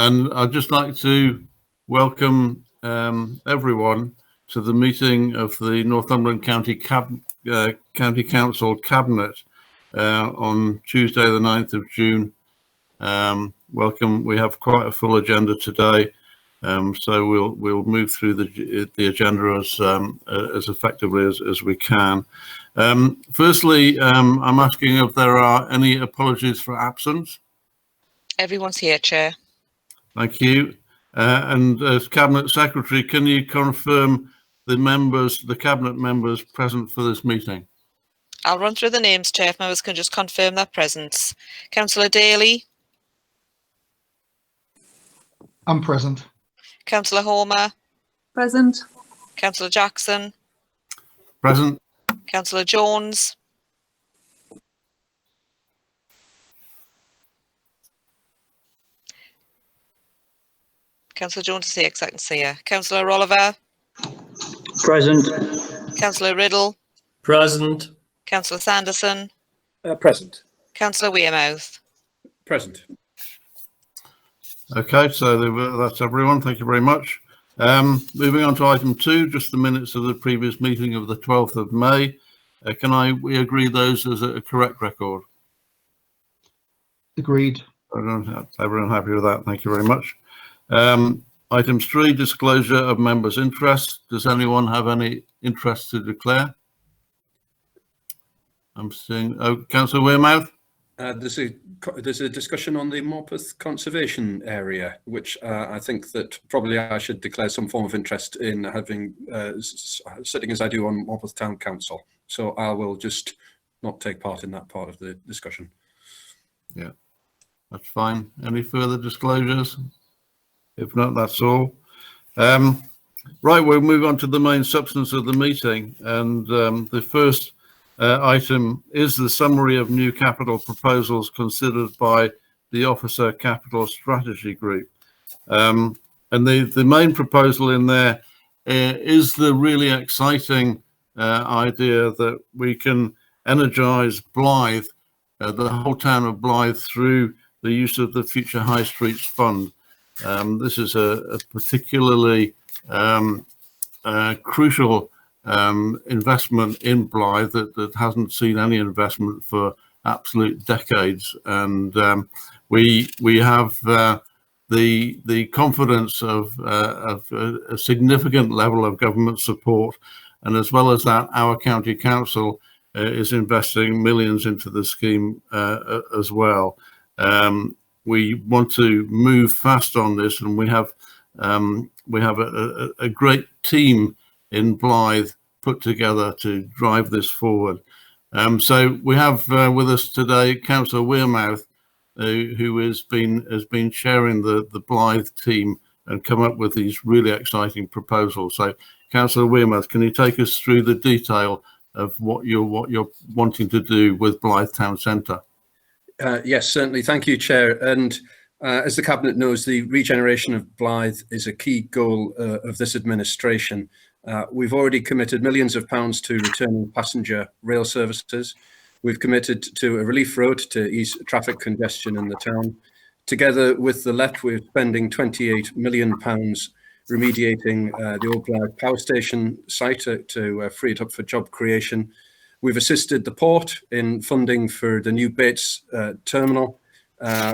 And I'd just like to welcome everyone to the meeting of the Northumberland County Council Cabinet on Tuesday, the 9th of June. Welcome. We have quite a full agenda today, so we'll move through the agenda as effectively as we can. Firstly, I'm asking if there are any apologies for absence. Everyone's here, Chair. Thank you. And as Cabinet Secretary, can you confirm the Cabinet members present for this meeting? I'll run through the names, Chair, if members can just confirm their presence. Councillor Daly. I'm present. Councillor Homer. Present. Councillor Jackson. Present. Councillor Jones. Councillor Jones is here, because I can see her. Councillor Oliver. Present. Councillor Riddle. Present. Councillor Sanderson. Present. Councillor Wearmouth. Present. Okay, so that's everyone. Thank you very much. Moving on to item 2, just the minutes of the previous meeting of the 12th of May. We agree those as a correct record? Agreed. Everyone happy with that? Thank you very much. Items 3, disclosure of members' interests. Does anyone have any interest to declare? I'm seeing, Councillor Wearmouth. There's a discussion on the Morpeth Conservation Area, which I think that probably I should declare some form of interest in, having sitting as I do on Morpeth Town Council. So I will just not take part in that part of the discussion. Yeah, that's fine. Any further disclosures? If not, that's all. Right, we'll move on to the main substance of the meeting, and the first item is the summary of new capital proposals considered by the Officer Capital Strategy Group. And the main proposal in there is the really exciting idea that we can energise Blyth, the whole town of Blyth, through the use of the Future High Streets Fund. This is a particularly crucial investment in Blyth that hasn't seen any investment for absolute decades, and we have the confidence of a significant level of government support, and as well as that, our county council is investing millions into the scheme as well. We want to move fast on this, and we have a great team in Blyth put together to drive this forward. So we have with us today Councillor Wearmouth, who has been chairing the Blyth team and come up with these really exciting proposals. So Councillor Wearmouth, can you take us through the detail of what you're wanting to do with Blyth Town Centre? Yes, certainly. Thank you, Chair. And as the Cabinet knows, the regeneration of Blyth is a key goal of this administration. We've already committed millions of pounds to returning passenger rail services. We've committed to a relief road to ease traffic congestion in the town. Together with the LEP, we're spending £28 million remediating the old Blyth power station site to free it up for job creation. We've assisted the port in funding for the new Bates terminal.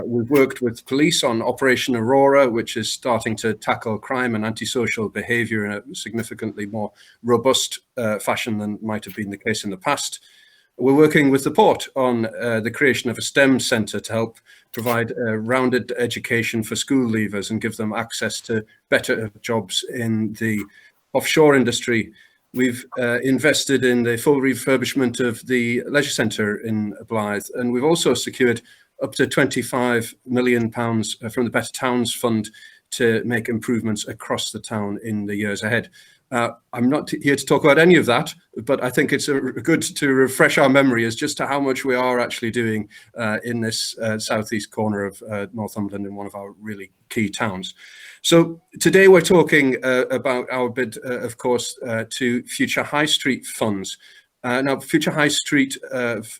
We've worked with police on Operation Aurora, which is starting to tackle crime and antisocial behaviour in a significantly more robust fashion than might have been the case in the past. We're working with the port on the creation of a STEM centre to help provide a rounded education for school leavers and give them access to better jobs in the offshore industry. We've invested in the full refurbishment of the leisure centre in Blyth, and we've also secured up to £25 million from the Better Towns Fund to make improvements across the town in the years ahead. I'm not here to talk about any of that, but I think it's good to refresh our memory as just to how much we are actually doing in this southeast corner of Northumberland, in one of our really key towns. So today we're talking about our bid, of course, to Future High Street funds. Now, future high street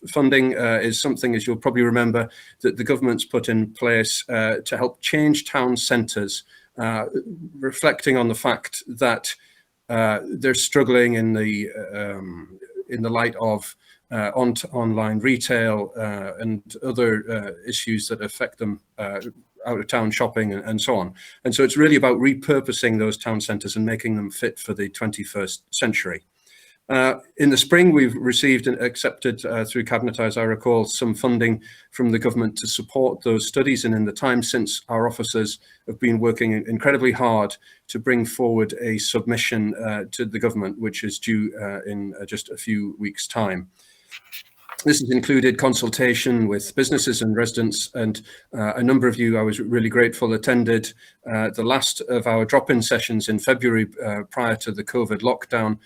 funding is something, as you'll probably remember, that the government's put in place to help change town centres, reflecting on the fact that they're struggling in the light of online retail and other issues that affect them, out of town shopping and so on. And so it's really about repurposing those town centres and making them fit for the 21st century. In the spring, we've received and accepted through Cabinet, as I recall, some funding from the government to support those studies. And in the time since, our officers have been working incredibly hard to bring forward a submission to the government, which is due in just a few weeks' time. This has included consultation with businesses and residents, and a number of you, I was really grateful, attended the last of our drop-in sessions in February prior to the COVID lockdown,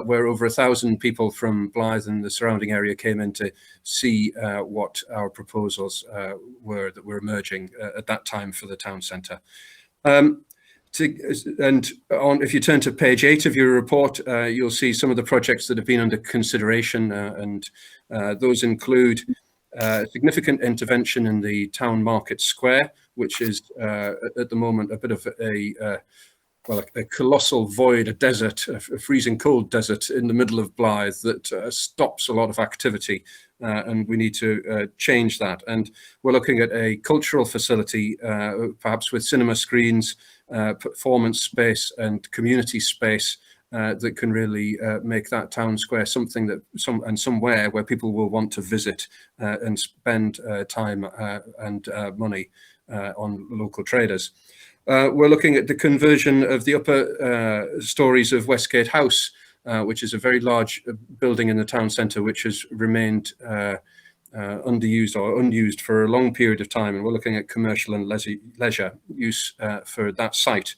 where over 1,000 people from Blyth and the surrounding area came in to see what our proposals were that were emerging at that time for the town centre. If you turn to page 8 of your report, you'll see some of the projects that have been under consideration, and those include significant intervention in the town market square, which is at the moment a bit of a colossal void, a desert, a freezing cold desert in the middle of Blyth that stops a lot of activity, and we need to change that. And we're looking at a cultural facility, perhaps with cinema screens, performance space and community space that can really make that town square something that somewhere where people will want to visit and spend time and money on local traders. We're looking at the conversion of the upper stories of Westgate House, which is a very large building in the town centre, which has remained underused or unused for a long period of time, and we're looking at commercial and leisure use for that site.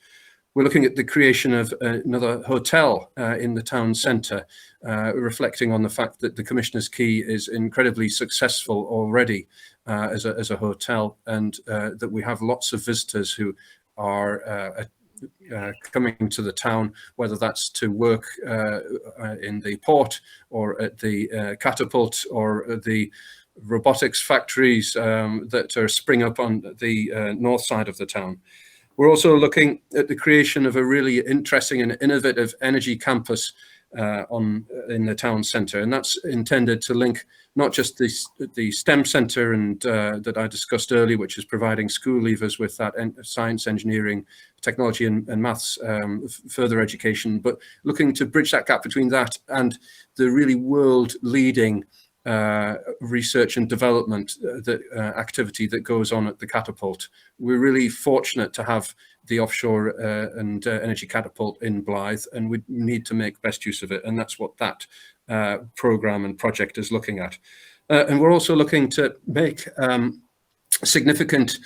We're looking at the creation of another hotel in the town centre, reflecting on the fact that the Commissioner's Quay is incredibly successful already as a hotel, and that we have lots of visitors who are coming to the town, whether that's to work in the port or at the catapult or at the robotics factories that are spring up on the north side of the town. We're also looking at the creation of a really interesting and innovative energy campus in the town centre, and that's intended to link not just the STEM centre and that I discussed earlier, which is providing school leavers with that science, engineering, technology and maths further education, but looking to bridge that gap between that and the really world-leading research and development activity that goes on at the catapult. We're really fortunate to have the offshore and energy catapult in Blyth, and we need to make best use of it, and that's what that programme and project is looking at. And we're also looking to make significant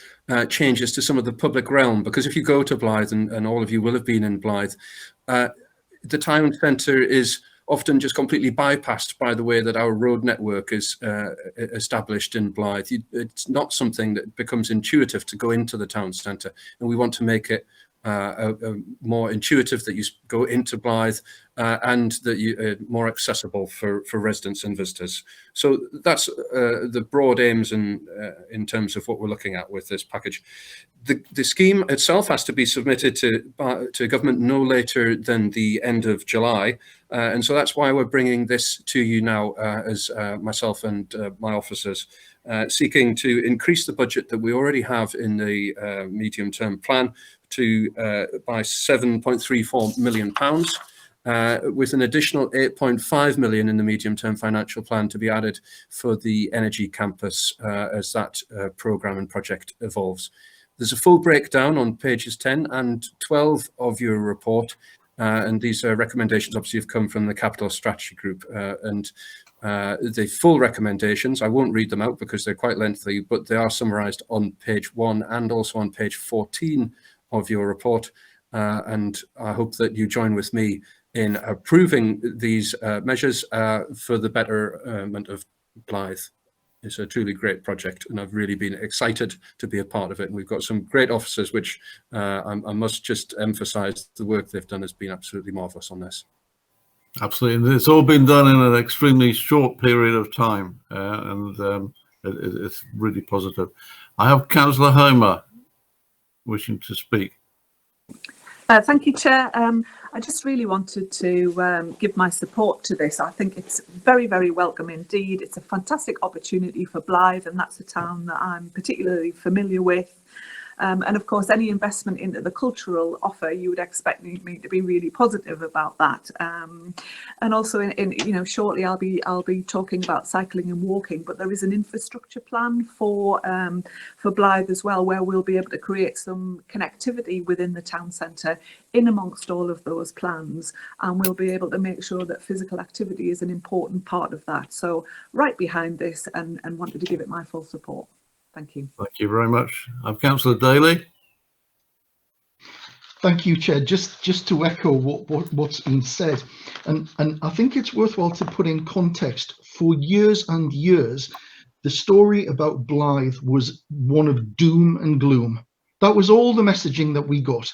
changes to some of the public realm, because if you go to Blyth, and all of you will have been in Blyth, the town centre is often just completely bypassed by the way that our road network is established in Blyth. It's not something that becomes intuitive to go into the town centre, and we want to make it more intuitive, that you go into Blyth and that you more accessible for residents and visitors. So that's the broad aims in terms of what we're looking at with this package. The scheme itself has to be submitted to government no later than the end of July, and so that's why we're bringing this to you now as myself and my officers, seeking to increase the budget that we already have in the medium-term plan by £7.34 million, with an additional £8.5 million in the medium-term financial plan to be added for the energy campus as that programme and project evolves. There's a full breakdown on pages 10 and 12 of your report, and these recommendations obviously have come from the Capital Strategy Group, and the full recommendations, I won't read them out because they're quite lengthy, but they are summarised on page 1 and also on page 14 of your report, and I hope that you join with me in approving these measures for the betterment of Blyth. It's a truly great project, and I've really been excited to be a part of it. And we've got some great officers, which I must just emphasise the work they've done has been absolutely marvellous on this. Absolutely. And it's all been done in an extremely short period of time, it's really positive. I have Councillor Homer wishing to speak. Thank you, Chair. I just really wanted to give my support to this. I think it's very, very welcome indeed. It's a fantastic opportunity for Blyth, and that's a town that I'm particularly familiar with. And of course, any investment into the cultural offer, you would expect me to be really positive about that. And also, shortly I'll be talking about cycling and walking. But there is an infrastructure plan for Blyth as well, where we'll be able to create some connectivity within the town centre in amongst all of those plans, and we'll be able to make sure that physical activity is an important part of that. So right behind this, and wanted to give it my full support. Thank you. Thank you very much. I'm Councillor Daly. Thank you, Chair. Just to echo what's been said, and I think it's worthwhile to put in context. For years and years, the story about Blyth was one of doom and gloom. That was all the messaging that we got.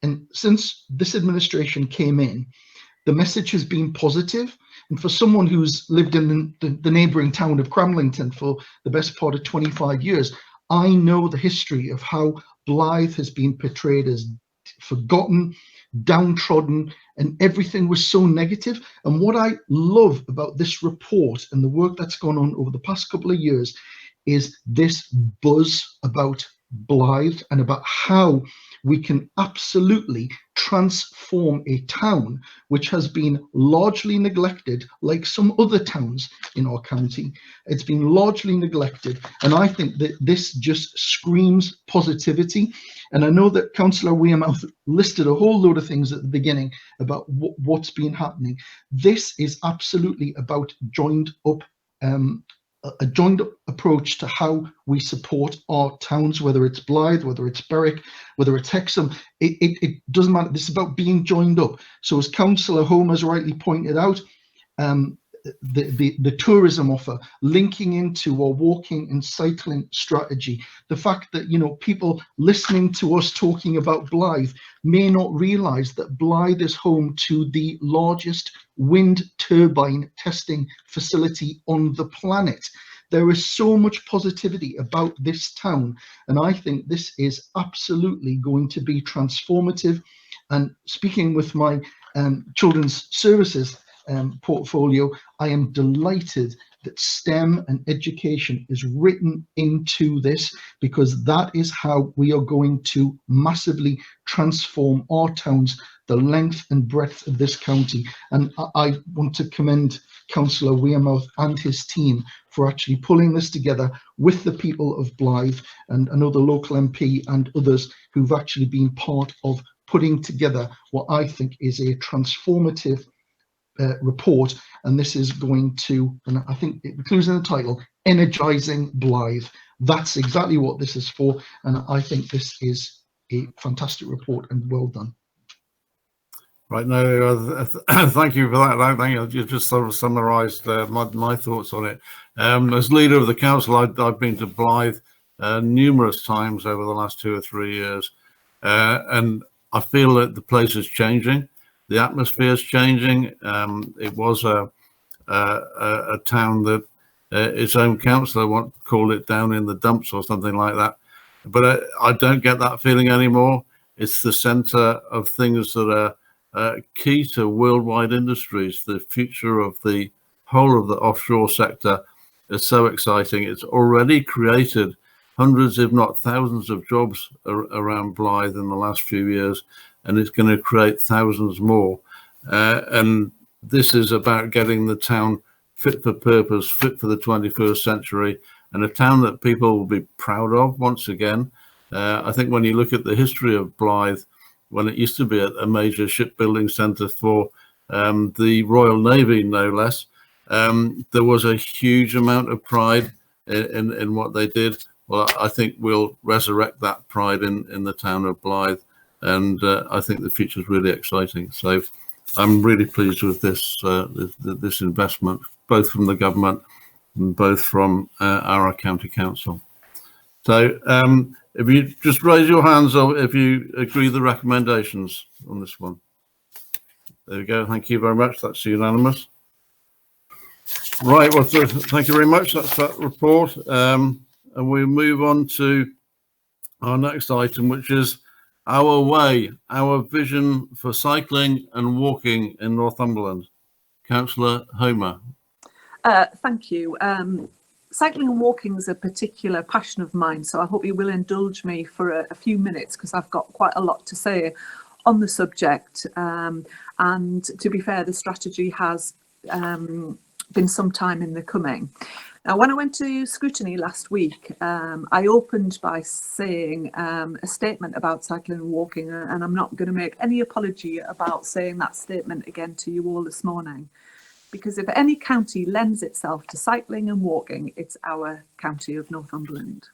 And since this administration came in, the message has been positive. And for someone who's lived in the neighbouring town of Cramlington for the best part of 25 years, I know the history of how Blyth has been portrayed as forgotten, downtrodden, and everything was so negative. And what I love about this report and the work that's gone on over the past couple of years is this buzz about Blyth and about how we can absolutely transform a town which has been largely neglected, like some other towns in our county. It's been largely neglected, and I think that this just screams positivity. And I know that Councillor Wearmouth listed a whole load of things at the beginning about what's been happening. This is absolutely about a joined up approach to how we support our towns, whether it's Blyth, whether it's Berwick, whether it's Hexham. It doesn't matter. This is about being joined up. So as Councillor Holmes rightly pointed out, the tourism offer, linking into our walking and cycling strategy, the fact that, you know, people listening to us talking about Blyth may not realise that Blyth is home to the largest wind turbine testing facility on the planet. There is so much positivity about this town, and I think this is absolutely going to be transformative. And speaking with my children's services portfolio, I am delighted that STEM and education is written into this, because that is how we are going to massively transform our towns, the length and breadth of this county. And I want to commend Councillor Wearmouth and his team for actually pulling this together with the people of Blyth, and another local MP and others who've actually been part of putting together what I think is a transformative report. And this is going to, and I think it includes in the title, Energising Blyth. That's exactly what this is for, and I think this is a fantastic report and well done. Right, no, thank you for that. I think you just sort of summarised my thoughts on it. As leader of the council, I've been to Blyth numerous times over the last 2 or 3 years, and I feel that the place is changing. The atmosphere is changing. It was a town that its own councillor called it down in the dumps or something like that. But I don't get that feeling anymore. It's the centre of things that are key to worldwide industries. The future of the whole of the offshore sector is so exciting. It's already created hundreds, if not thousands, of jobs around Blyth in the last few years, and it's going to create thousands more. And this is about getting the town fit for purpose, fit for the 21st century, and a town that people will be proud of once again. I think when you look at the history of Blyth, when it used to be a major shipbuilding centre for the Royal Navy, no less, there was a huge amount of pride in what they did. Well, I think we'll resurrect that pride in the town of Blyth, and I think the future is really exciting. So I'm really pleased with this investment, both from the government and both from our county council. So if you just raise your hands if you agree with the recommendations on this one. There we go. Thank you very much. That's unanimous. Right. Well, thank you very much. That's that report. And we move on to our next item, which is Our Way, our vision for cycling and walking in Northumberland. Councillor Homer. Thank you. Cycling and walking is a particular passion of mine, so I hope you will indulge me for a few minutes because I've got quite a lot to say on the subject. And to be fair, the strategy has been some time in the coming. Now, when I went to scrutiny last week, I opened by saying a statement about cycling and walking, and I'm not going to make any apology about saying that statement again to you all this morning. Because if any county lends itself to cycling and walking, it's our county of Northumberland.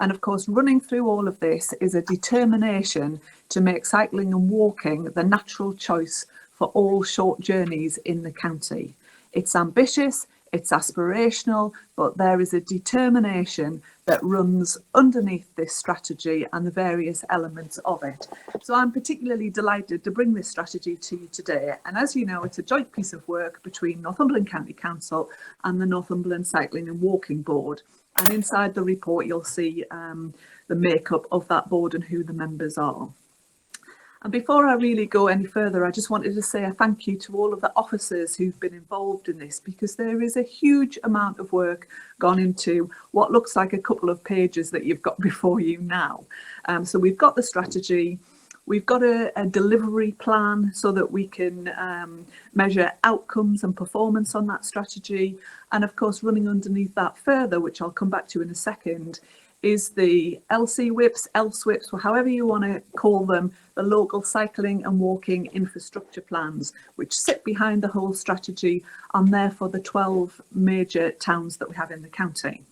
And of course, running through all of this is a determination to make cycling and walking the natural choice for all short journeys in the county. It's ambitious, it's aspirational, but there is a determination that runs underneath this strategy and the various elements of it. So I'm particularly delighted to bring this strategy to you today. And as you know, it's a joint piece of work between Northumberland County Council and the Northumberland Cycling and Walking Board. And inside the report, you'll see the makeup of that board and who the members are. And before I really go any further, I just wanted to say a thank you to all of the officers who've been involved in this, because there is a huge amount of work gone into what looks like a couple of pages that you've got before you now. So we've got the strategy, we've got a delivery plan so that we can measure outcomes and performance on that strategy. And of course, running underneath that further, which I'll come back to in a second, is the LC whips, LSWIPs, or however you want to call them, the local cycling and walking infrastructure plans, which sit behind the whole strategy and therefore the 12 major towns that we have in the county.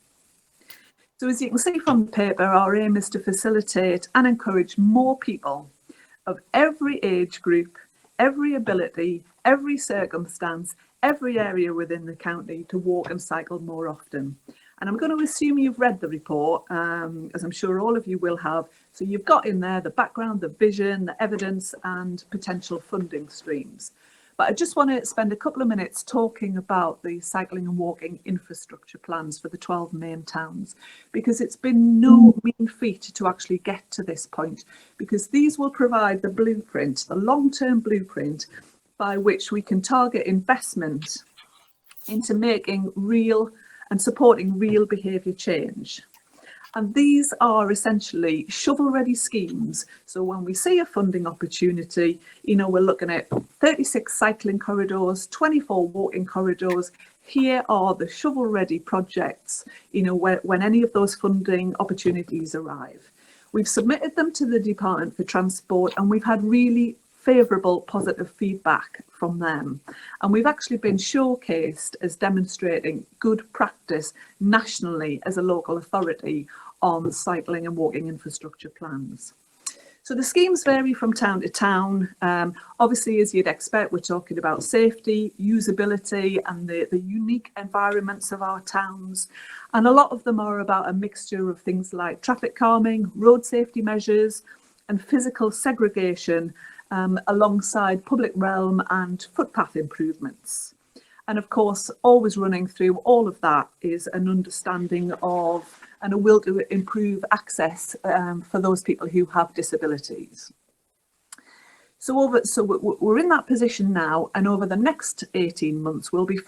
So as you can see from the paper, our aim is to facilitate and encourage more people of every age group, every ability, every circumstance, every area within the county to walk and cycle more often. And I'm going to assume you've read the report, as I'm sure all of you will have. So you've got in there the background, the vision, the evidence and potential funding streams. But I just want to spend a couple of minutes talking about the cycling and walking infrastructure plans for the 12 main towns, because it's been no mean feat to actually get to this point, because these will provide the blueprint, the long-term blueprint by which we can target investment into making real and supporting real behaviour change. And these are essentially shovel-ready schemes. So when we see a funding opportunity, you know, we're looking at 36 cycling corridors, 24 walking corridors. Here are the shovel-ready projects, you know, when any of those funding opportunities arrive. We've submitted them to the Department for Transport and we've had really favourable positive feedback from them, and we've actually been showcased as demonstrating good practice nationally as a local authority on cycling and walking infrastructure plans. So the schemes vary from town to town. Obviously, as you'd expect, we're talking about safety, usability and the unique environments of our towns, and a lot of them are about a mixture of things like traffic calming, road safety measures and physical segregation, alongside public realm and footpath improvements. And of course, always running through all of that is an understanding of and a will to improve access for those people who have disabilities. So we're in that position now, and over the next 18 months, we'll be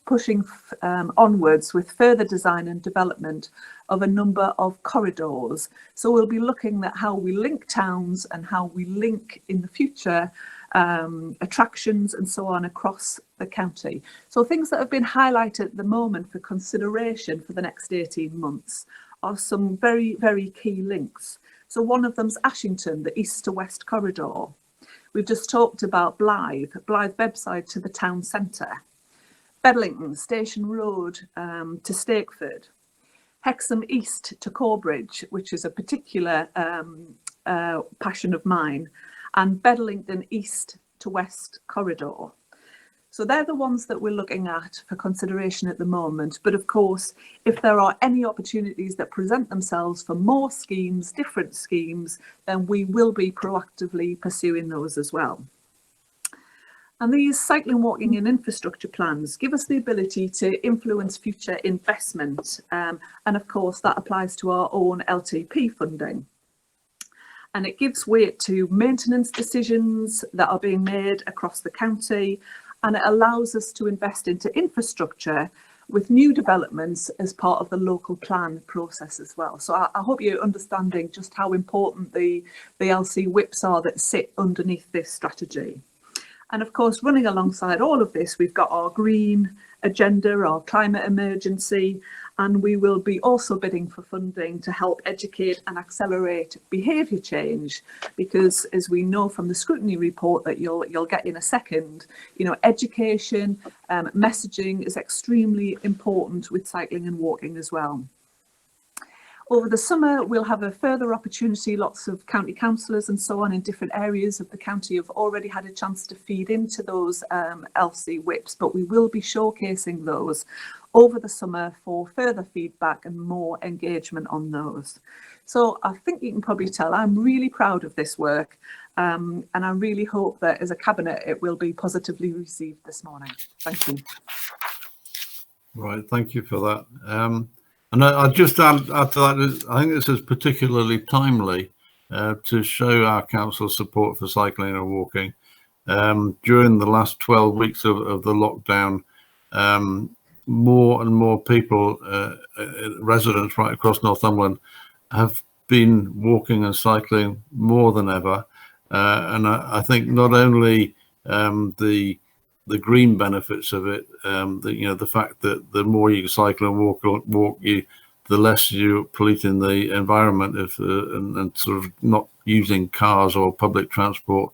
pushing onwards with further design and development of a number of corridors. So we'll be looking at how we link towns and how we link in the future attractions and so on across the county. So things that have been highlighted at the moment for consideration for the next 18 months are some very, very key links. So one of them's Ashington, the east to west corridor. We've just talked about Blythe website to the town centre, Bedlington Station Road to Stakeford, Hexham East to Corbridge, which is a particular passion of mine, and Bedlington East to West corridor. So they're the ones that we're looking at for consideration at the moment. But of course, if there are any opportunities that present themselves for more schemes, different schemes, then we will be proactively pursuing those as well. And these cycling, walking and infrastructure plans give us the ability to influence future investment. And of course, that applies to our own LTP funding. And it gives weight to maintenance decisions that are being made across the county. And it allows us to invest into infrastructure with new developments as part of the local plan process as well. So I hope you're understanding just how important the LC whips are that sit underneath this strategy. And of course, running alongside all of this, we've got our green agenda, our climate emergency, and we will be also bidding for funding to help educate and accelerate behaviour change, because as we know from the scrutiny report that you'll get in a second, you know, education, messaging is extremely important with cycling and walking as well. Over the summer, we'll have a further opportunity. Lots of county councillors and so on in different areas of the county have already had a chance to feed into those LC whips, but we will be showcasing those over the summer for further feedback and more engagement on those. So I think you can probably tell I'm really proud of this work, and I really hope that as a cabinet it will be positively received this morning. Thank you. Right, thank you for that. And I'll just add to that, I think this is particularly timely to show our council's support for cycling and walking. During the last 12 weeks of the lockdown, more and more people, residents right across Northumberland, have been walking and cycling more than ever. And I think not only the green benefits of it, the fact that the more you cycle and walk, the less you polluting the environment and sort of not using cars or public transport.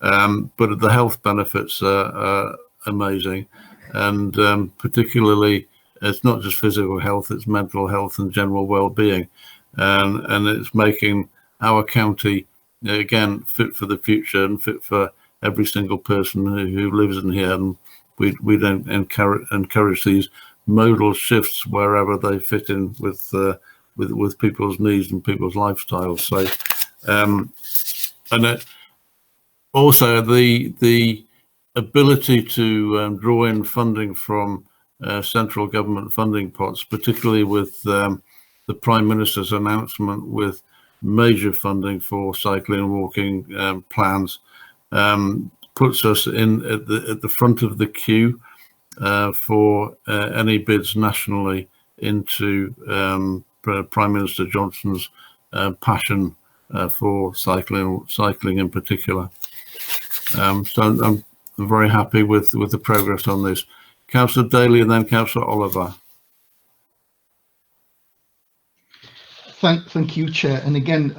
But the health benefits are amazing, and particularly it's not just physical health, it's mental health and general well-being, and it's making our county again fit for the future and fit for every single person who lives in here, and we don't encourage these modal shifts wherever they fit in with people's needs and people's lifestyles. So, and also the ability to draw in funding from central government funding pots, particularly with the Prime Minister's announcement with major funding for cycling and walking plans. Puts us in at the front of the queue for any bids nationally into Prime Minister Johnson's passion for cycling in particular. So I'm very happy with the progress on this. Councillor Daly and then Councillor Oliver. Thank you, Chair. And again,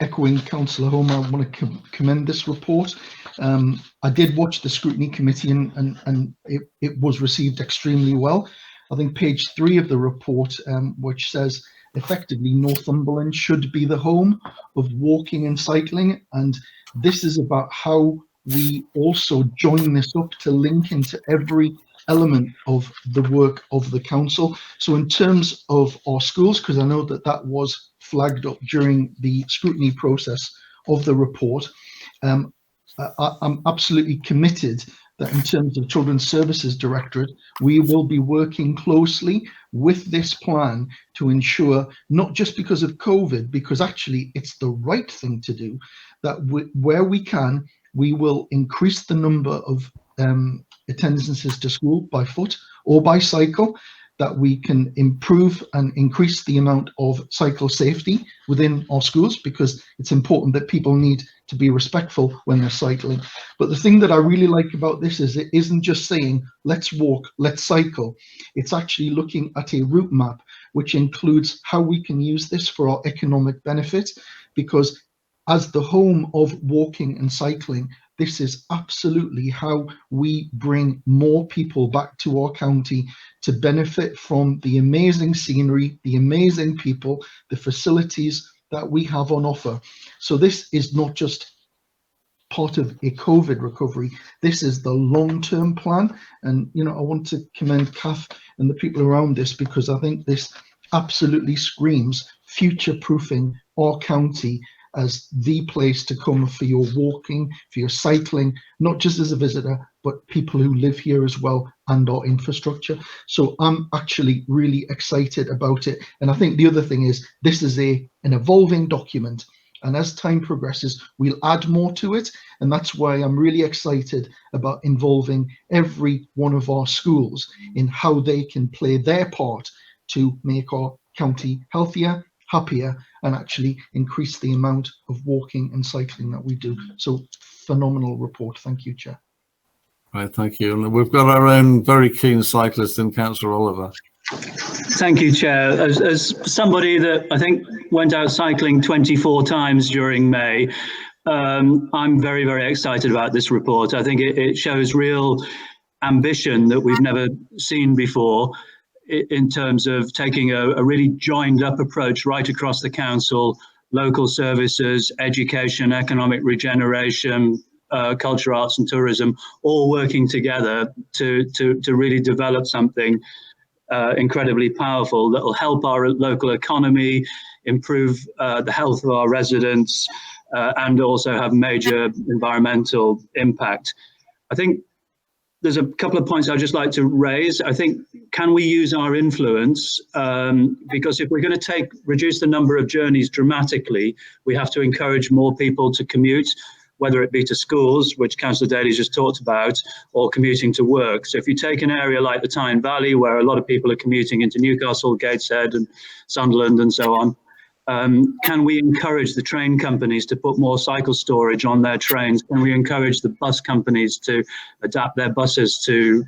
echoing Councillor Homer, I want to commend this report. I did watch the scrutiny committee and it was received extremely well. I think page 3 of the report, which says effectively Northumberland should be the home of walking and cycling, and this is about how we also join this up to link into every element of the work of the council. So in terms of our schools, because I know that was flagged up during the scrutiny process of the report, I'm absolutely committed that in terms of Children's Services Directorate, we will be working closely with this plan to ensure, not just because of COVID, because actually it's the right thing to do, that where we can, we will increase the number of attendances to school by foot or by cycle, that we can improve and increase the amount of cycle safety within our schools, because it's important that people need to be respectful when they're cycling. But the thing that I really like about this is it isn't just saying, let's walk, let's cycle. It's actually looking at a route map, which includes how we can use this for our economic benefit, because as the home of walking and cycling, this is absolutely how we bring more people back to our county to benefit from the amazing scenery, the amazing people, the facilities that we have on offer. So this is not just part of a COVID recovery. This is the long-term plan. And, you know, I want to commend Kath and the people around this, because I think this absolutely screams future-proofing our county as the place to come for your walking, for your cycling, not just as a visitor, but people who live here as well, and our infrastructure. So I'm actually really excited about it. And I think the other thing is this is an evolving document. And as time progresses, we'll add more to it. And that's why I'm really excited about involving every one of our schools in how they can play their part to make our county healthier, happier, and actually increase the amount of walking and cycling that we do. So phenomenal report. Thank you, Chair. Right, thank you. And we've got our own very keen cyclist in Councillor Oliver. Thank you, Chair. As somebody that I think went out cycling 24 times during May, I'm very, very excited about this report. I think it shows real ambition that we've never seen before in terms of taking a really joined up approach right across the council, local services, education, economic regeneration, culture, arts and tourism, all working together to really develop something incredibly powerful that will help our local economy, improve the health of our residents, and also have major environmental impact. I think there's a couple of points I'd just like to raise. I think, can we use our influence? Because if we're going to reduce the number of journeys dramatically, we have to encourage more people to commute, whether it be to schools, which Councillor Daly just talked about, or commuting to work. So if you take an area like the Tyne Valley, where a lot of people are commuting into Newcastle, Gateshead and Sunderland and so on, can we encourage the train companies to put more cycle storage on their trains? Can we encourage the bus companies to adapt their buses to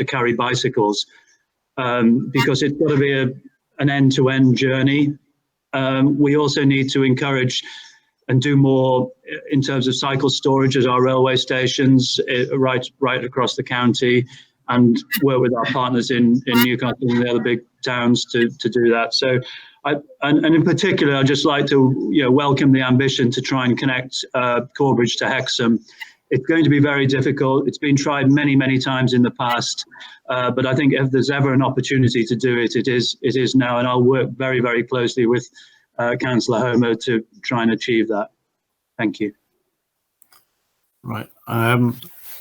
carry bicycles? Because it's got to be an end-to-end journey. We also need to encourage and do more in terms of cycle storage at our railway stations right across the county, and work with our partners in Newcastle and the other big towns to do that. So, and in particular, I'd just like to welcome the ambition to try and connect Corbridge to Hexham. It's going to be very difficult. It's been tried many, many times in the past, but I think if there's ever an opportunity to do it, it is now, and I'll work very, very closely with Councillor Homer to try and achieve that. Thank you. Right.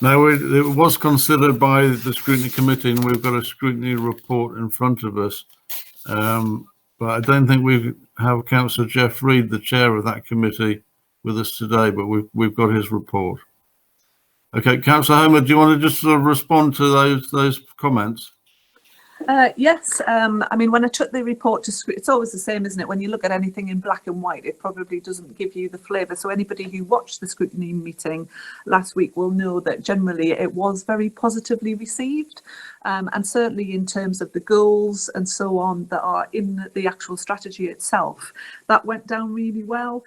Now, it was considered by the scrutiny committee, and we've got a scrutiny report in front of us. But I don't think we have Councillor Jeff Reid, the chair of that committee, with us today, but we've got his report. Okay, Councillor Homer, do you want to just sort of respond to those comments? Yes, I mean, when I took the report to scrutiny, it's always the same, isn't it? When you look at anything in black and white, it probably doesn't give you the flavour. So anybody who watched the scrutiny meeting last week will know that generally it was very positively received. And certainly in terms of the goals and so on that are in the actual strategy itself, that went down really well.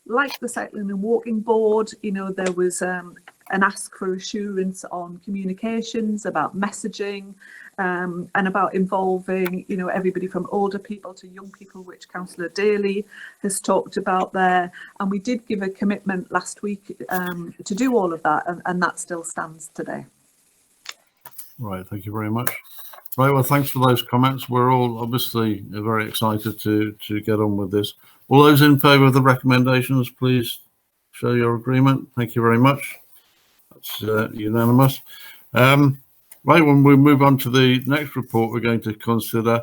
Like the cycling and walking board, there was an ask for assurance on communications, about messaging, and about involving, everybody from older people to young people, which Councillor Daly has talked about there. And we did give a commitment last week to do all of that, and that still stands today. Right, thank you very much. Right, well, thanks for those comments. We're all obviously very excited to get on with this. All those in favour of the recommendations, please show your agreement. Thank you very much. That's unanimous. Right, when we move on to the next report we're going to consider,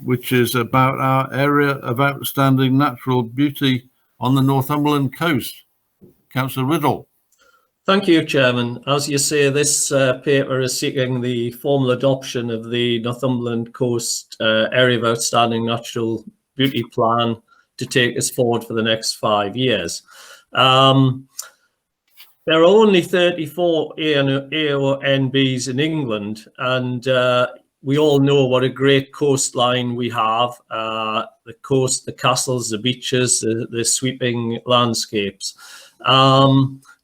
which is about our area of outstanding natural beauty on the Northumberland coast. Councillor Riddle. Thank you, Chairman. As you say, this paper is seeking the formal adoption of the Northumberland Coast Area of Outstanding Natural Beauty Plan to take us forward for the next 5 years. There are only 34 AONBs in England, and we all know what a great coastline we have. The coast, the castles, the beaches, the sweeping landscapes.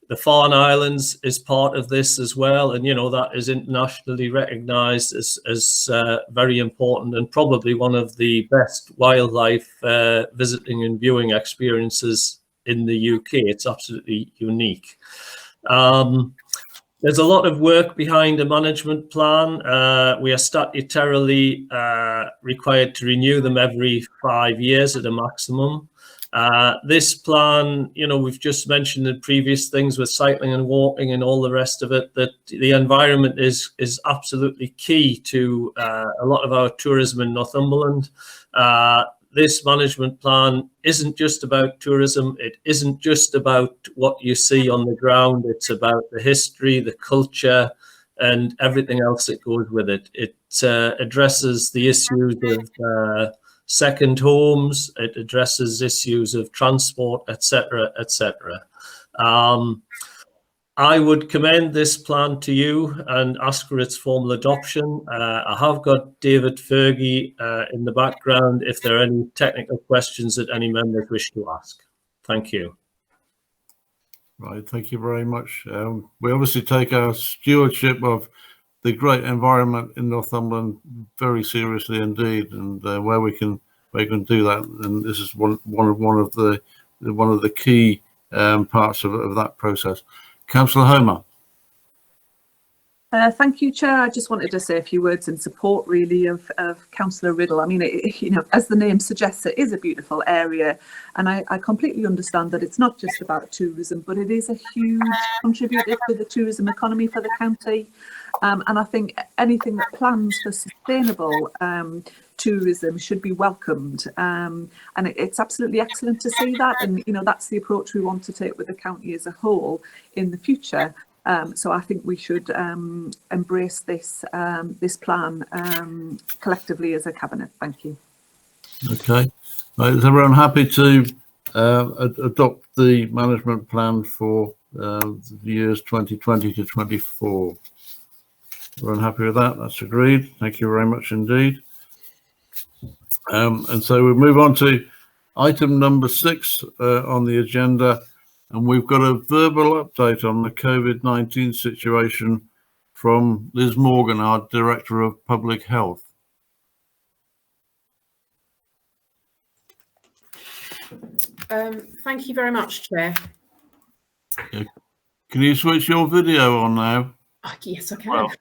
The Farne Islands is part of this as well, and that is internationally recognised as very important and probably one of the best wildlife visiting and viewing experiences in the UK. It's absolutely unique. There's a lot of work behind a management plan. We are statutorily required to renew them every 5 years at a maximum. This plan, you know, we've just mentioned in previous things with cycling and walking and all the rest of it, that the environment is absolutely key to a lot of our tourism in Northumberland. This management plan isn't just about tourism. It isn't just about what you see on the ground. It's about the history, the culture, and everything else that goes with it. It addresses the issues of second homes. It addresses issues of transport, etc., etc. I would commend this plan to you and ask for its formal adoption. I have got David Fergie in the background if there are any technical questions that any members wish to ask. Thank you. Right, thank you very much. We obviously take our stewardship of the great environment in Northumberland very seriously indeed, and where we can do that, and this is one of the key parts of that process. Councillor Homer. Thank you, Chair. I just wanted to say a few words in support, really, of Councillor Riddle. I mean, you know, as the name suggests, it is a beautiful area, and I completely understand that it's not just about tourism, but it is a huge contributor to the tourism economy for the county. And I think anything that plans for sustainable tourism should be welcomed. And it's absolutely excellent to see that. And, you know, that's the approach we want to take with the county as a whole in the future. So I think we should embrace this this plan collectively as a cabinet. Thank you. Okay. Is everyone happy to adopt the management plan for the years 2020 to 24? Everyone happy with that? That's agreed. Thank you very much indeed. And so we move on to item number 6 on the agenda, and we've got a verbal update on the COVID-19 situation from Liz Morgan, our Director of Public Health. Thank you very much, Chair. Okay. Can you switch your video on now? Yes, I can. Well.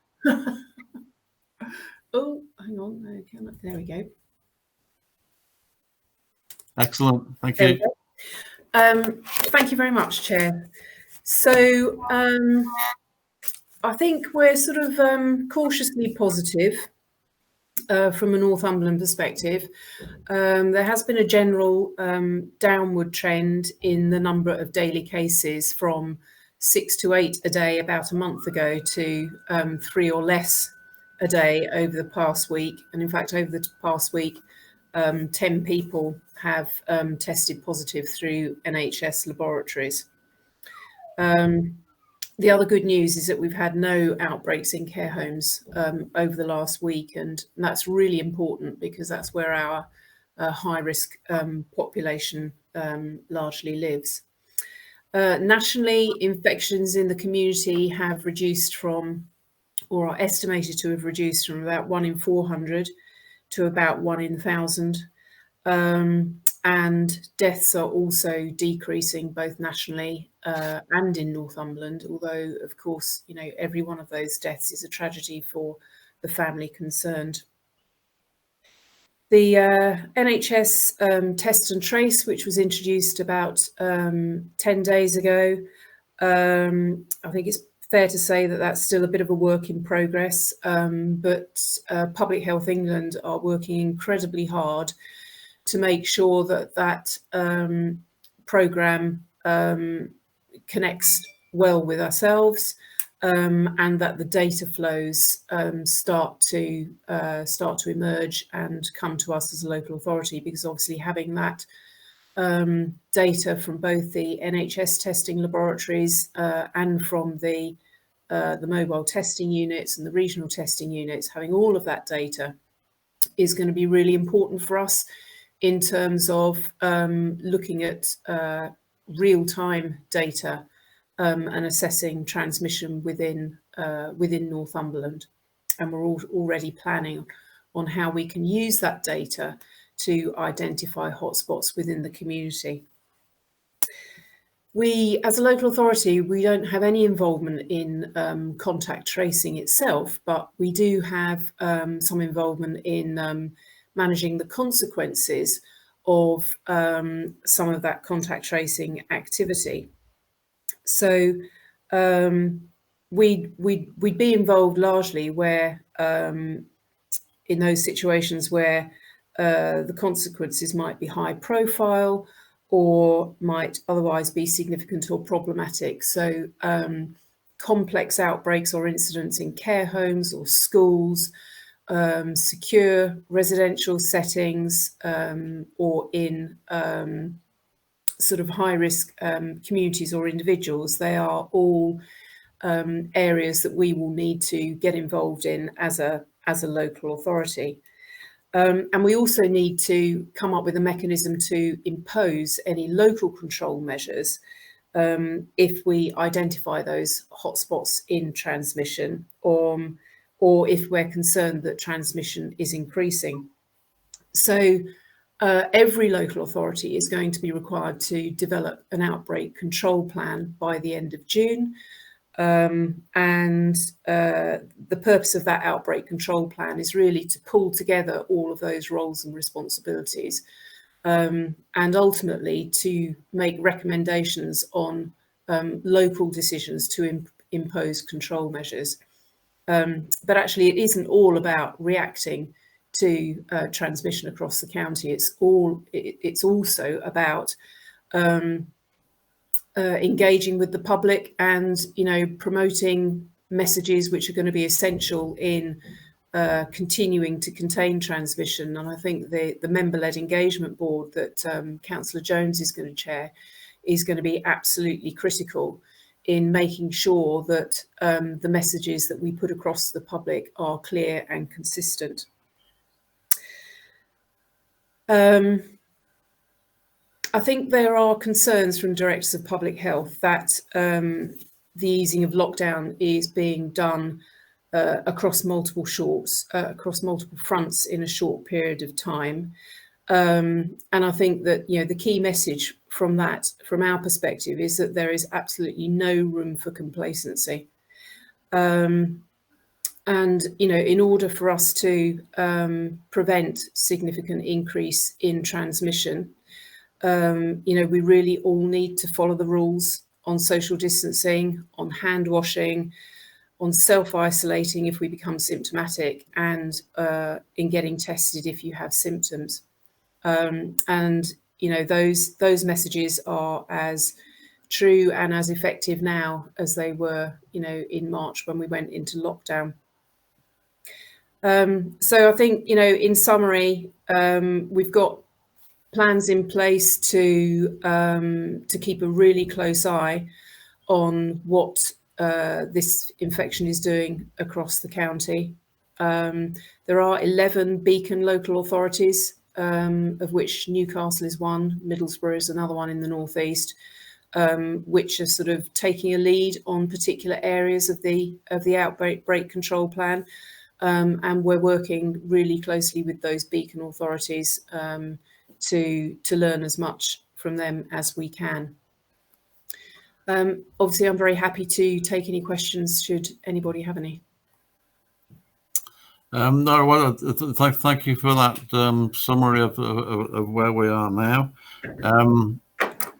Oh, hang on. Okay, there we go. Excellent. Thank you. Thank you very much, Chair. So I think we're sort of cautiously positive from a Northumberland perspective. There has been a general downward trend in the number of daily cases from 6 to 8 a day about a month ago to 3 or less a day over the past week. And in fact, over the past week, 10 people have tested positive through NHS laboratories. The other good news is that we've had no outbreaks in care homes over the last week, and that's really important because that's where our high-risk population largely lives. Nationally, infections in the community have reduced from, or are estimated to have reduced from about 1 in 400 to about 1 in 1,000. And deaths are also decreasing both nationally and in Northumberland, although, of course, you know, every one of those deaths is a tragedy for the family concerned. The NHS Test and Trace, which was introduced about 10 days ago, I think it's fair to say that that's still a bit of a work in progress, but Public Health England are working incredibly hard to make sure that that programme connects well with ourselves, and that the data flows start to emerge and come to us as a local authority, because obviously having that data from both the NHS testing laboratories and from the mobile testing units and the regional testing units, having all of that data is going to be really important for us in terms of looking at real-time data and assessing transmission within Northumberland. And we're already planning on how we can use that data to identify hotspots within the community. We, as a local authority, we don't have any involvement in contact tracing itself, but we do have some involvement in managing the consequences of some of that contact tracing activity. So we'd be involved largely where in those situations where the consequences might be high profile or might otherwise be significant or problematic. So complex outbreaks or incidents in care homes or schools, secure residential settings, or in sort of high-risk communities or individuals. They are all areas that we will need to get involved in as a local authority. And we also need to come up with a mechanism to impose any local control measures if we identify those hotspots in transmission, or if we're concerned that transmission is increasing. So every local authority is going to be required to develop an outbreak control plan by the end of June. And the purpose of that outbreak control plan is really to pull together all of those roles and responsibilities, and ultimately to make recommendations on local decisions to impose control measures. But actually it isn't all about reacting to transmission across the county. It's also about engaging with the public and, you know, promoting messages which are going to be essential in continuing to contain transmission. And I think the member-led engagement board that Councillor Jones is going to chair is going to be absolutely critical in making sure that the messages that we put across to the public are clear and consistent. I think there are concerns from directors of public health that the easing of lockdown is being done across multiple fronts in a short period of time. And I think that, you know, the key message from that, from our perspective, is that there is absolutely no room for complacency. And, you know, in order for us to prevent significant increase in transmission, you know, we really all need to follow the rules on social distancing, on hand washing, on self-isolating if we become symptomatic, and in getting tested if you have symptoms. And, you know, those messages are as true and as effective now as they were, you know, in March when we went into lockdown. So I think, you know, in summary, we've got plans in place to keep a really close eye on what this infection is doing across the county. There are 11 beacon local authorities, of which Newcastle is one, Middlesbrough is another one in the northeast, which are sort of taking a lead on particular areas of the outbreak control plan. And we're working really closely with those beacon authorities to learn as much from them as we can. Obviously, I'm very happy to take any questions should anybody have any. No, well, thank you for that summary of where we are now.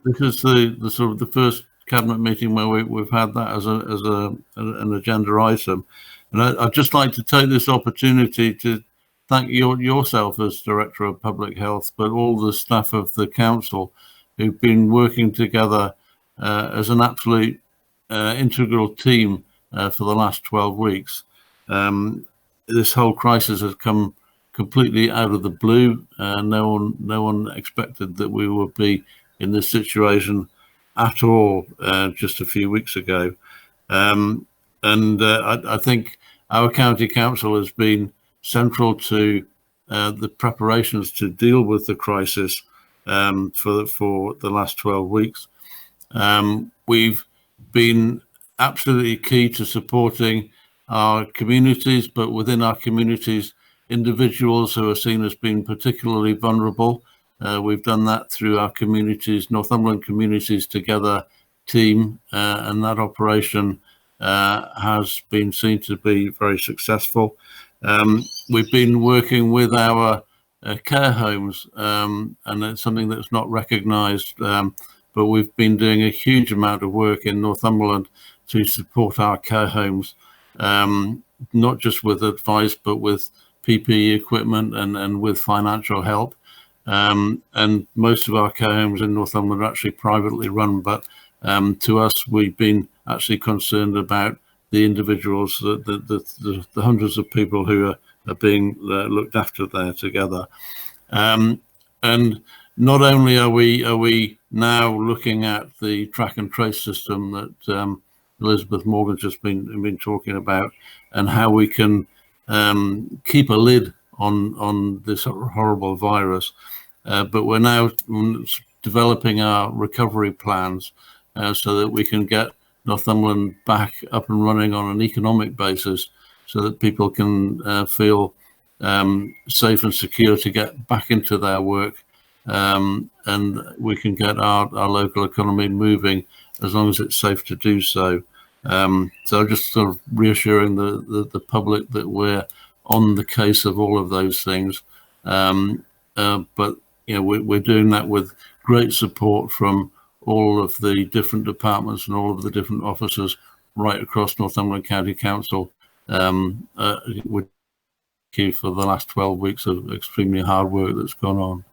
This is the sort of the first cabinet meeting where we've had that as an agenda item, and I'd just like to take this opportunity to thank yourself as Director of Public Health, but all the staff of the council who've been working together as an absolute integral team for the last 12 weeks. This whole crisis has come completely out of the blue. No one expected that we would be in this situation at all just a few weeks ago. I think our county council has been central to the preparations to deal with the crisis for the last 12 weeks. We've been absolutely key to supporting our communities, but within our communities, individuals who are seen as being particularly vulnerable. We've done that through our communities, Northumberland Communities Together team, and that operation has been seen to be very successful. We've been working with our care homes, and it's something that's not recognised. But we've been doing a huge amount of work in Northumberland to support our care homes, not just with advice, but with PPE equipment and with financial help. And most of our care homes in Northumberland are actually privately run, but to us, we've been actually concerned about the individuals, the hundreds of people who are being looked after there together. And not only are we now looking at the track and trace system that Elizabeth Morgan's just been talking about, and how we can keep a lid on this horrible virus, but we're now developing our recovery plans so that we can get Northumberland back up and running on an economic basis, so that people can feel safe and secure to get back into their work, and we can get our local economy moving as long as it's safe to do so. So just sort of reassuring the public that we're on the case of all of those things, but you know, we're doing that with great support from all of the different departments and all of the different officers right across Northumberland County Council, with you for the last 12 weeks of extremely hard work that's gone on.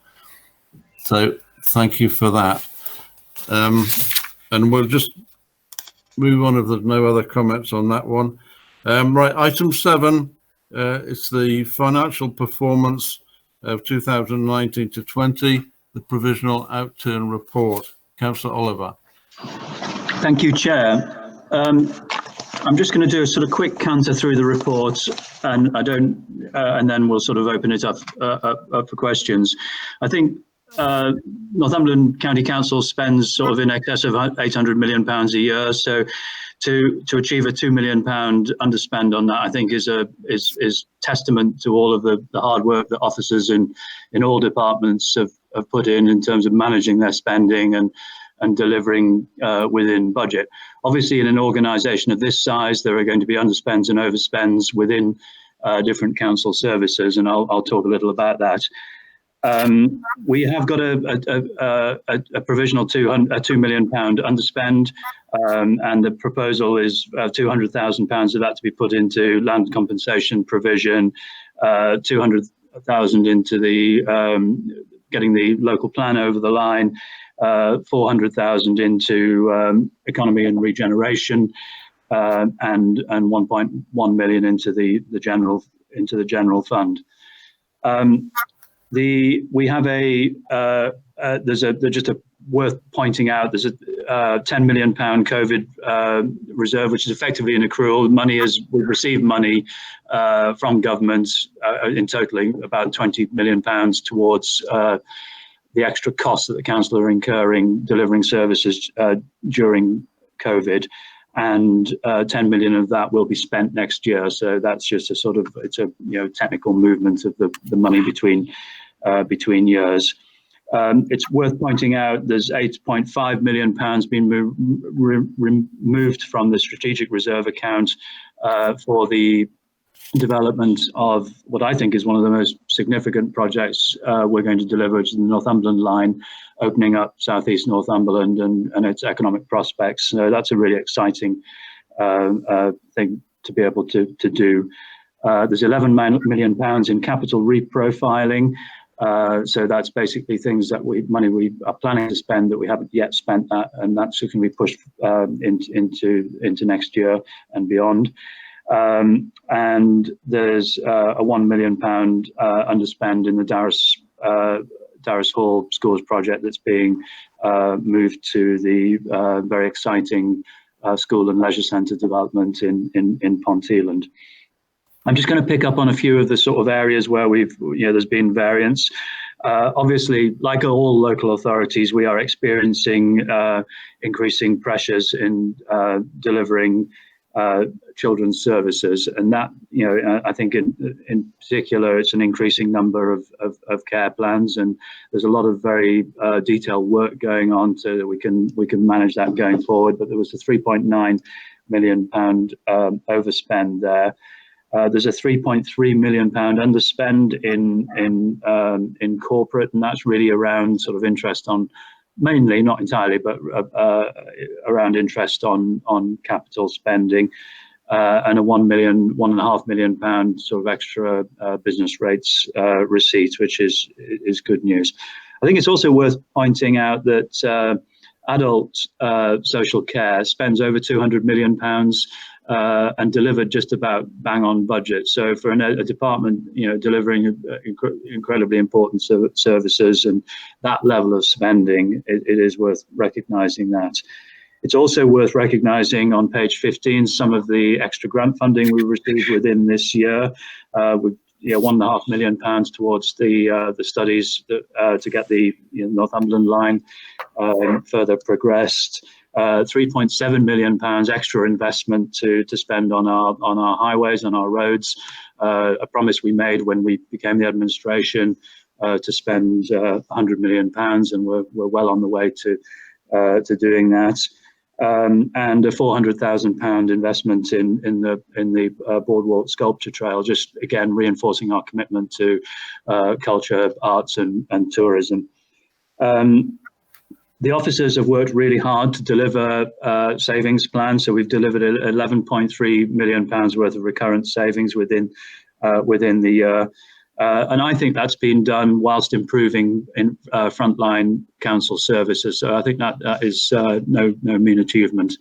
So thank you for that. And we'll just move on if there's no other comments on that one. Right, item 7, it's the financial performance of 2019 to 20, the provisional outturn report. Councillor Oliver. Thank you, Chair. I'm just going to do a sort of quick canter through the report, and and then we'll sort of open it up for questions. I think Northumberland County Council spends sort of in excess of £800 million a year. So to achieve a £2 million underspend on that, I think is testament to all of the hard work that officers in all departments have put in terms of managing their spending and delivering within budget. Obviously, in an organisation of this size, there are going to be underspends and overspends within different council services, and I'll talk a little about that. We have got a provisional £2 million underspend, and the proposal is £200,000 of that to be put into land compensation provision, 200,000 into the getting the local plan over the line, 400,000 into economy and regeneration, and 1.1 million into the general fund. We have there's just worth pointing out, there's a £10 million COVID reserve, which is effectively an accrual. We've received money from governments in totaling about £20 million towards the extra costs that the council are incurring delivering services during COVID, and 10 million of that will be spent next year. So that's just it's a technical movement of the money between years. It's worth pointing out there's £8.5 million being removed from the strategic reserve account for the development of what I think is one of the most significant projects we're going to deliver, which is the Northumberland line, opening up southeast Northumberland and its economic prospects. So that's a really exciting thing to be able to do. There's £11 million in capital reprofiling. So that's basically things that money we are planning to spend that we haven't yet spent, and that's going to be pushed into next year and beyond. And there's a £1 million underspend in the Darras Hall Schools project that's being moved to the very exciting school and leisure centre development in Ponteland. I'm just going to pick up on a few of the sort of areas where there's been variance. Obviously, like all local authorities, we are experiencing increasing pressures in delivering children's services, and that I think in particular it's an increasing number of care plans, and there's a lot of very detailed work going on so that we can manage that going forward. But there was a £3.9 million overspend there. There's a £3.3 million underspend in corporate, and that's really around sort of interest on, mainly, not entirely, but around interest on capital spending, and a £1.5 million sort of extra business rates receipt, which is good news. I think it's also worth pointing out that adult social care spends over £200 million and delivered just about bang on budget. So for a department, delivering incredibly important services and that level of spending, it is worth recognising that. It's also worth recognising on page 15 some of the extra grant funding we received within this year, with £1.5 million towards the studies to get the Northumberland line further progressed. £3.7 million extra investment to spend on our highways, on our roads. A promise we made when we became the administration to spend £100 million, and we're well on the way to doing that. And a £400,000 investment in the Boardwalk Sculpture Trail, just again reinforcing our commitment to culture, arts, and tourism. The officers have worked really hard to deliver savings plans, so we've delivered £11.3 million worth of recurrent savings within the year. And I think that's been done whilst improving in frontline council services. So I think that is no mean achievement.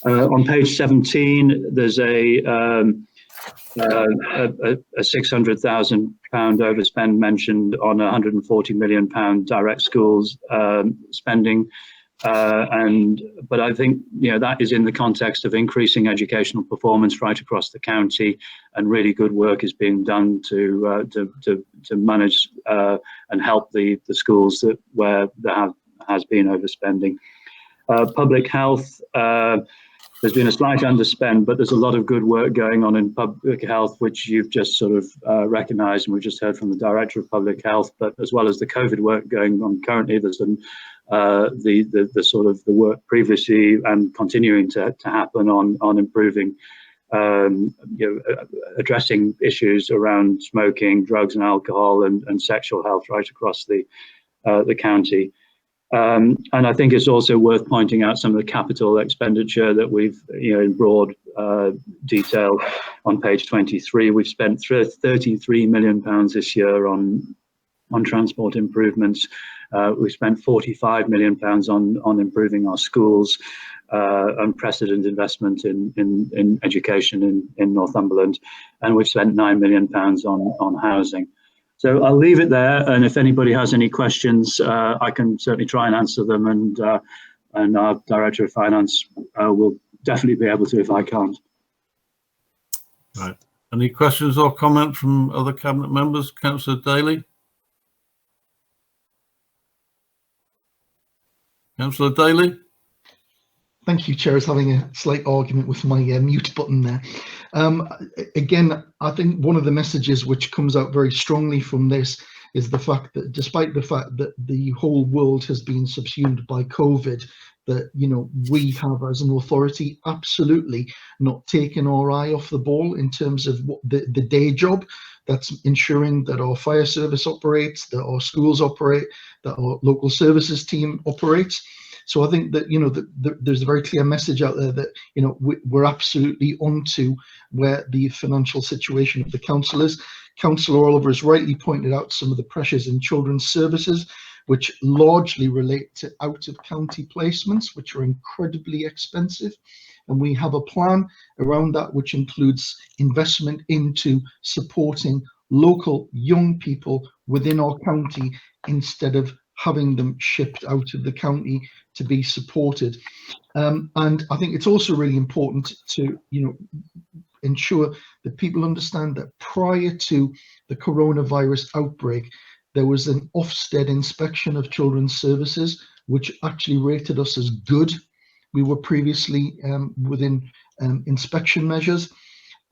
On page 17, there's a £600,000 overspend mentioned on £140 million direct schools spending. But I think that is in the context of increasing educational performance right across the county, and really good work is being done to manage and help the schools where there has been overspending. Public health, there's been a slight underspend, but there's a lot of good work going on in public health, which you've just sort of recognised, and we just heard from the Director of Public Health. But as well as the COVID work going on currently, there's some the sort of the work previously and continuing to happen on improving, addressing issues around smoking, drugs and alcohol, and sexual health right across the county. And I think it's also worth pointing out some of the capital expenditure that we've, in broad detail on page 23. We've spent £33 million this year on transport improvements. We've spent £45 million on improving our schools, unprecedented investment in education in Northumberland, and we've spent £9 million on housing. So I'll leave it there, and if anybody has any questions, I can certainly try and answer them, and our Director of Finance will definitely be able to if I can't. Right. Any questions or comments from other Cabinet members? Councillor Daly? Councillor Daly? Thank you, Chair. I was having a slight argument with my mute button there. Again, I think one of the messages which comes out very strongly from this is the fact that despite the fact that the whole world has been subsumed by COVID, that, we have as an authority absolutely not taken our eye off the ball in terms of what the day job. That's ensuring that our fire service operates, that our schools operate, that our local services team operates. So I think that, there's a very clear message out there that, we're absolutely onto where the financial situation of the council is. Councillor Oliver has rightly pointed out some of the pressures in children's services, which largely relate to out-of-county placements, which are incredibly expensive. And we have a plan around that, which includes investment into supporting local young people within our county instead of having them shipped out of the county to be supported. And I think it's also really important to, ensure that people understand that prior to the coronavirus outbreak, there was an Ofsted inspection of children's services, which actually rated us as good. We were previously within inspection measures.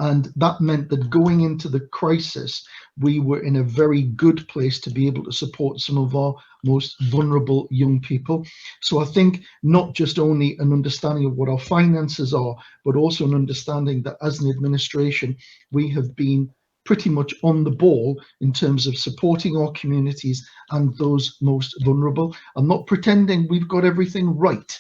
And that meant that going into the crisis, we were in a very good place to be able to support some of our most vulnerable young people. So I think not just only an understanding of what our finances are, but also an understanding that as an administration, we have been pretty much on the ball in terms of supporting our communities and those most vulnerable. I'm not pretending we've got everything right,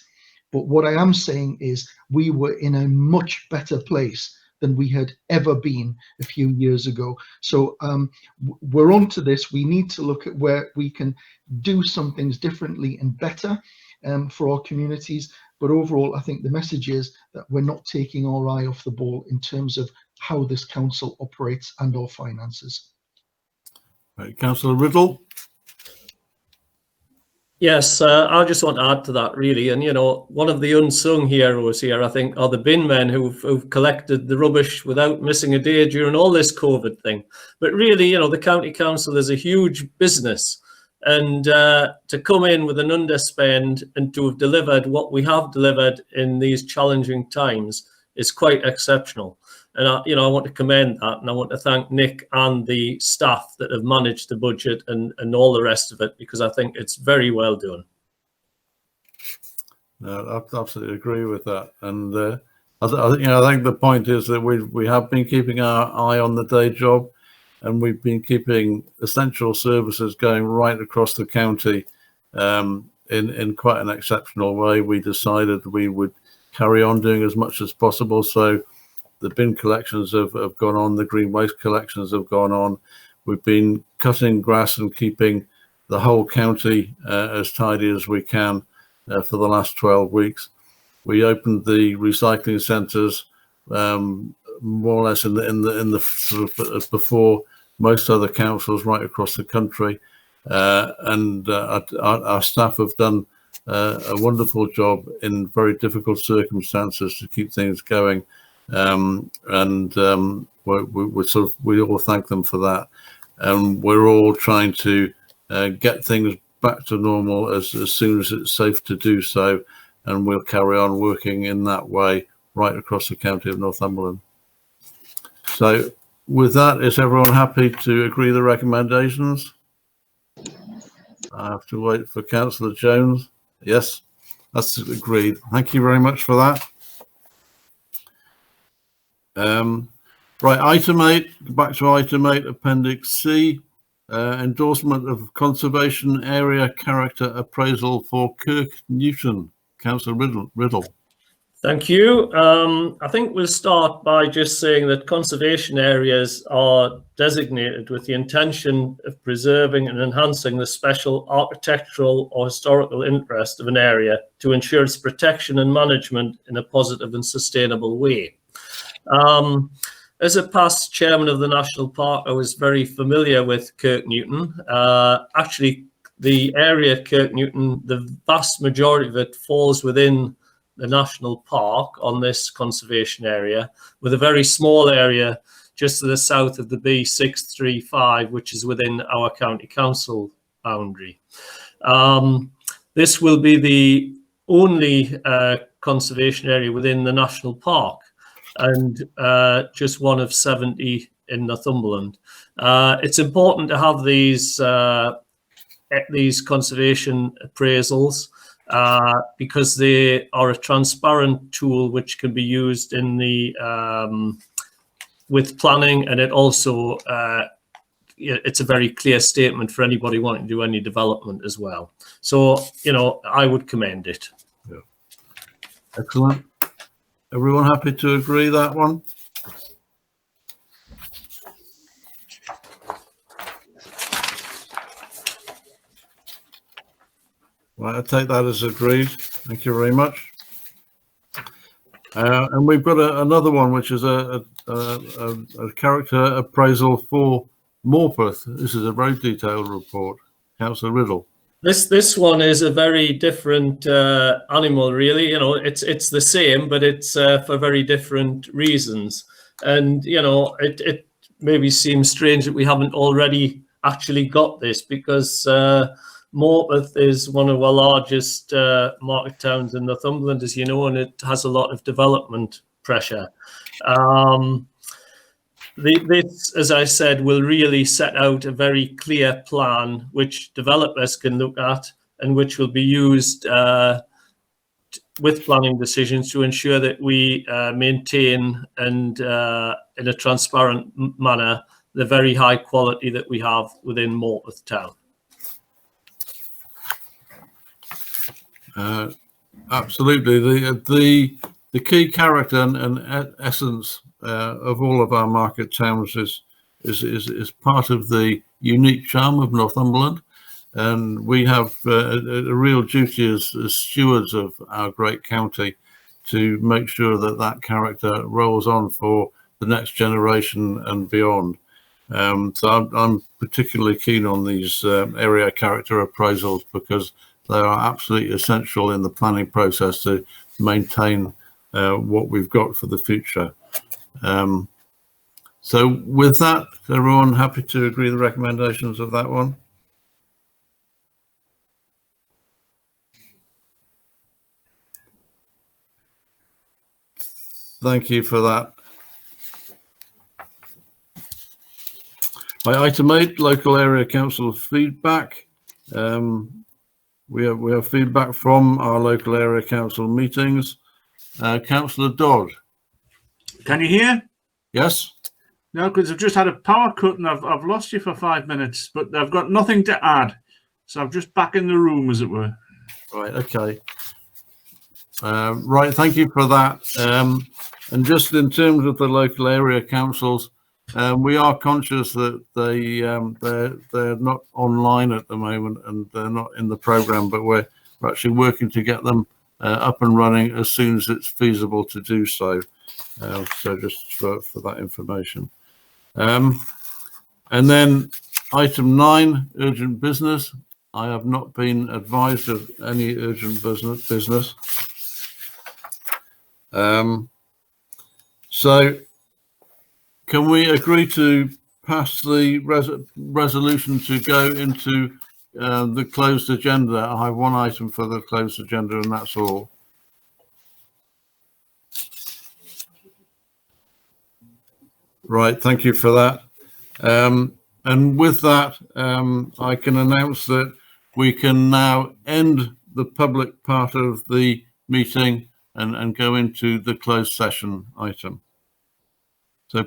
but what I am saying is we were in a much better place than we had ever been a few years ago. So we're on to this. We need to look at where we can do some things differently and better for our communities. But overall, I think the message is that we're not taking our eye off the ball in terms of how this council operates and our finances. Right, Councillor Riddle. Yes, I just want to add to that, really. And, you know, one of the unsung heroes here, I think, are the bin men who've collected the rubbish without missing a day during all this COVID thing. But really, you know, the county council is a huge business. And to come in with an underspend and to have delivered what we have delivered in these challenging times is quite exceptional. And, I want to commend that, and I want to thank Nick and the staff that have managed the budget and all the rest of it, because I think it's very well done. No, I absolutely agree with that. And I think the point is that we have been keeping our eye on the day job, and we've been keeping essential services going right across the county in quite an exceptional way. We decided we would carry on doing as much as possible. So the bin collections have gone on, the green waste collections have gone on. We've been cutting grass and keeping the whole county as tidy as we can for the last 12 weeks. We opened the recycling centres more or less in the sort of before most other councils right across the country, and our staff have done a wonderful job in very difficult circumstances to keep things going. We all thank them for that, and we're all trying to get things back to normal as soon as it's safe to do so, and we'll carry on working in that way right across the county of Northumberland. So with that, is everyone happy to agree the recommendations? I have to wait for Councillor Jones. Yes, that's agreed. Thank you very much for that. Right, item 8, back to item 8, Appendix C, endorsement of conservation area character appraisal for Kirk Newton. Councillor Riddle. Thank you. I think we'll start by just saying that conservation areas are designated with the intention of preserving and enhancing the special architectural or historical interest of an area to ensure its protection and management in a positive and sustainable way. As a past chairman of the National Park, I was very familiar with Kirk Newton. Actually, the area of Kirk Newton, the vast majority of it falls within the National Park on this conservation area, with a very small area just to the south of the B635, which is within our county council boundary. This will be the only conservation area within the National Park, and just one of 70 in Northumberland. It's important to have these conservation appraisals because they are a transparent tool which can be used in the with planning, and it also it's a very clear statement for anybody wanting to do any development as well. So, I would commend it. Yeah. Excellent. Everyone happy to agree that one? Right, I take that as agreed. Thank you very much. And we've got another one, which is a character appraisal for Morpeth. This is a very detailed report. Councillor Riddle. This one is a very different animal, really. It's the same, but it's for very different reasons. And it maybe seems strange that we haven't already actually got this, because Morpeth is one of our largest market towns in Northumberland, as you know, and it has a lot of development pressure. This, as I said, will really set out a very clear plan which developers can look at and which will be used with planning decisions to ensure that we maintain and in a transparent manner the very high quality that we have within Morpeth Town. Absolutely. The key character and essence of all of our market towns is part of the unique charm of Northumberland, and we have a real duty as stewards of our great county to make sure that that character rolls on for the next generation and beyond. So I'm particularly keen on these area character appraisals because they are absolutely essential in the planning process to maintain what we've got for the future. So with that, everyone happy to agree the recommendations of that one? Thank you for that. Item 8, local area council feedback. We have feedback from our local area council meetings. Councillor Dodd. Can you hear? Yes. No, because I've just had a power cut and I've lost you for 5 minutes, but I've got nothing to add. So I'm just back in the room, as it were. Right. Okay. Right. Thank you for that. And just in terms of the local area councils, we are conscious that they're not online at the moment and they're not in the programme, but we're actually working to get them up and running as soon as it's feasible to do so. So just for that information. And then item 9, urgent business. I have not been advised of any urgent business. So can we agree to pass the resolution to go into the closed agenda? I have one item for the closed agenda and that's all. Right, thank you for that. And with that, I can announce that we can now end the public part of the meeting and go into the closed session item. So